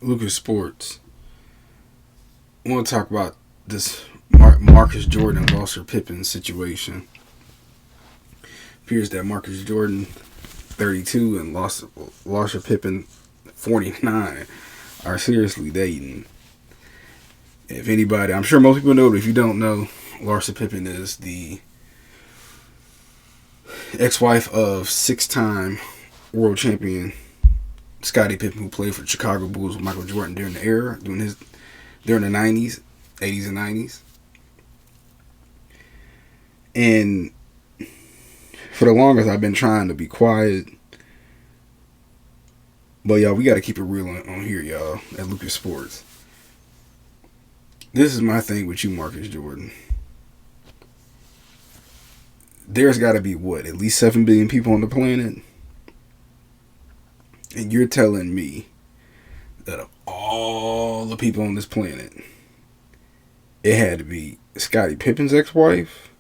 Lucas Sports. I want to talk about this Marcus Jordan lost her Pippen situation. Appears that Marcus Jordan, 32, and lost her Pippen, 49, are seriously dating. If anybody, I'm sure most people know, but if you don't know, Larsa Pippen is the ex-wife of six-time world champion Scottie Pippen, who played for the Chicago Bulls with Michael Jordan during the era, during the 90s, 80s and 90s. And for the longest, I've been trying to be quiet. But y'all, we got to keep it real on here, y'all, at Lucas Sports. This is my thing with you, Marcus Jordan. There's got to be, what, at least 7 billion people on the planet? And you're telling me that of all the people on this planet, it had to be Scottie Pippen's ex-wife?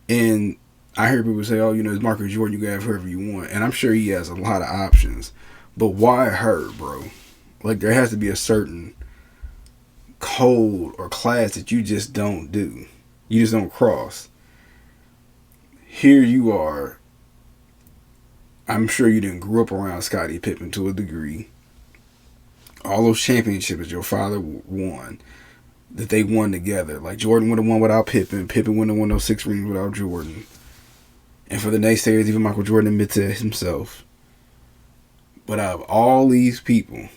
And I hear people say, oh, it's Marcus Jordan, you can have whoever you want. And I'm sure he has a lot of options. But why her, bro? Like, there has to be a certain code or class that you just don't do. You just don't cross. Here you are. I'm sure you didn't grow up around Scottie Pippen to a degree. All those championships your father won, that they won together. Like, Jordan would have won without Pippen. Pippen wouldn't have won those 6 rings without Jordan. And for the naysayers, even Michael Jordan admits it himself. But out of all these people,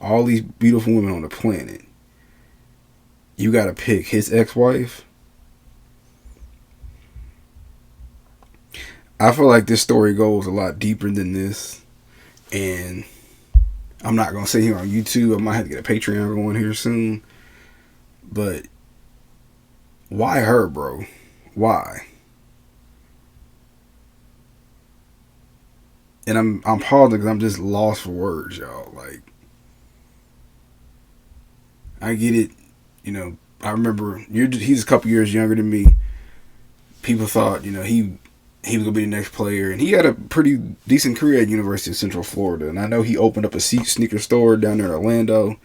all these beautiful women on the planet, you got to pick his ex-wife? I feel like this story goes a lot deeper than this. And I'm not going to sit here on YouTube. I might have to get a Patreon going here soon. But why her, bro? Why? And I'm pausing because I'm just lost for words, y'all. Like, I get it. I remember he's a couple years younger than me. People thought, he was going to be the next player. And he had a pretty decent career at University of Central Florida. And I know he opened up a sneaker store down there in Orlando.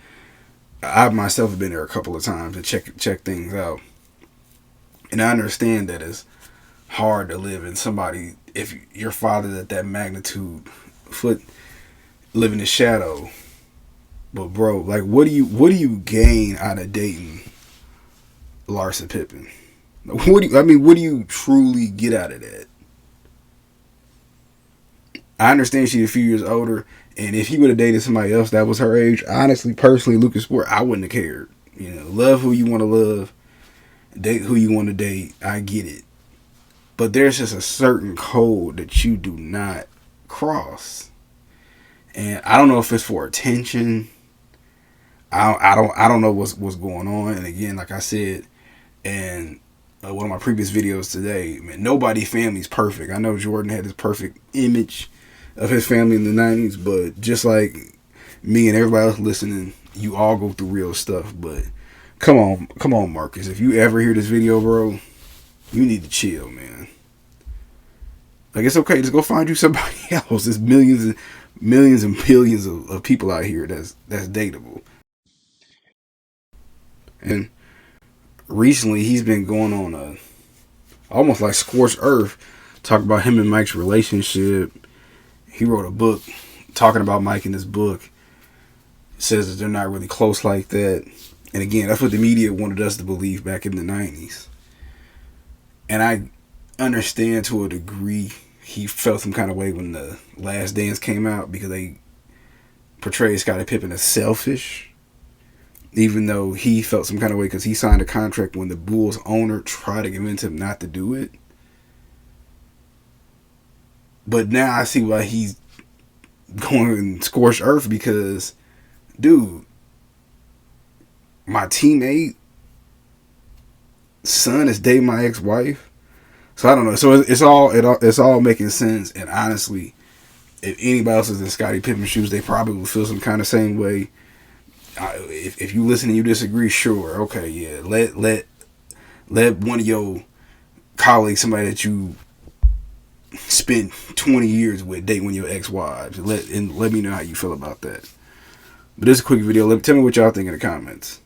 I myself have been there a couple of times to check things out. And I understand that it's hard to live in somebody, if your father's at that magnitude, live in the shadow. But bro, like, what do you gain out of dating Larsa Pippen? What do you truly get out of that? I understand she's a few years older, and if he would have dated somebody else that was her age, honestly, personally, Lucas Sport, I wouldn't have cared. Love who you want to love, date who you want to date. I get it. But there's just a certain code that you do not cross. And I don't know if it's for attention. I don't know what's going on. And again, like I said, and one of my previous videos today, man, nobody family's perfect. I know Jordan had this perfect image of his family in the 90s, but just like me and everybody else listening, you all go through real stuff. But come on, Marcus. If you ever hear this video, bro, you need to chill, man. Like, it's okay. Just go find you somebody else. There's millions and billions of people out here that's dateable. And recently, he's been going on a almost like scorched earth, talking about him and Mike's relationship. He wrote a book talking about Mike in this book. It says that they're not really close like that. And again, that's what the media wanted us to believe back in the 90s. And I understand to a degree he felt some kind of way when The Last Dance came out, because they portrayed Scottie Pippen as selfish, even though he felt some kind of way because he signed a contract when the Bulls owner tried to convince him not to do it. But now I see why he's going scorched earth, because, dude, my teammate son is dating my ex-wife. So I don't know. So it's all making sense. And honestly, if anybody else is in Scottie Pippen's shoes, they probably will feel some kind of same way. If you listen and you disagree, sure, okay, yeah. Let one of your colleagues, somebody that you spent 20 years with, date one of your ex-wives. Let me know how you feel about that. But this is a quick video. Tell me what y'all think in the comments.